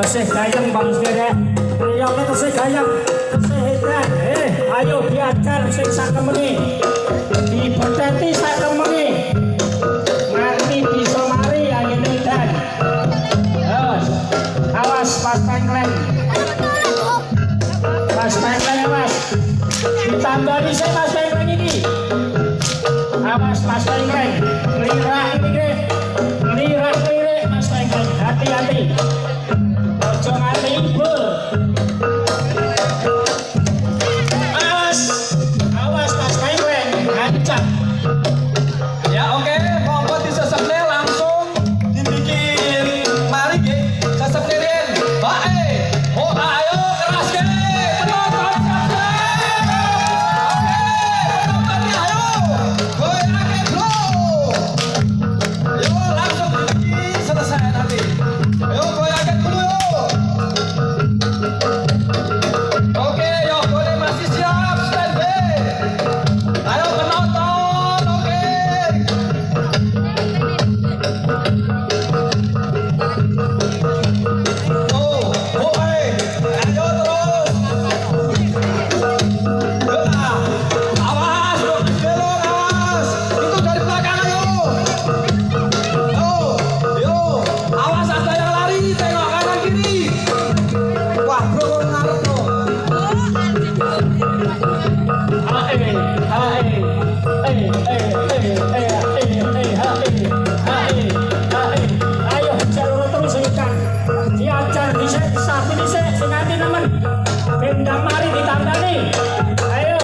Tesih gayeng Bang Sederek. Riyane tesih gayeng, tesih edan. Ayo diajar sing sakemene. Dibetheti sakemene. Nganti bisa mari ayene edan. Awas pas pengkleng. Pas pengkleng awas. Ditambani sih pas pengkleng ini. Awas pas pengkleng. Lirak ini nggih. Lirak mas pengkleng. Hati-hati. Ojo nganti ibul. Awas pas pengkleng. Hancap. Ya oke, monggo disesepne langsung dibikin mari nggih. Sesepne riyen. Bae. Oh ayo keras ge. Penonton siap. Oke, penontonnya ayo. Goyangke bro. Ayo langsung dibikin selesai nanti. Ayo goyangke dulu yuk. Oke, yo boleh masih siap standby. Ayo penonton, oke. Oh, ayo terus. Awas, belok, awas. Itu dari belakang ayo. Yo, awas ada yang lari, tengok kanan kiri. Wah, bro, ngarep loh.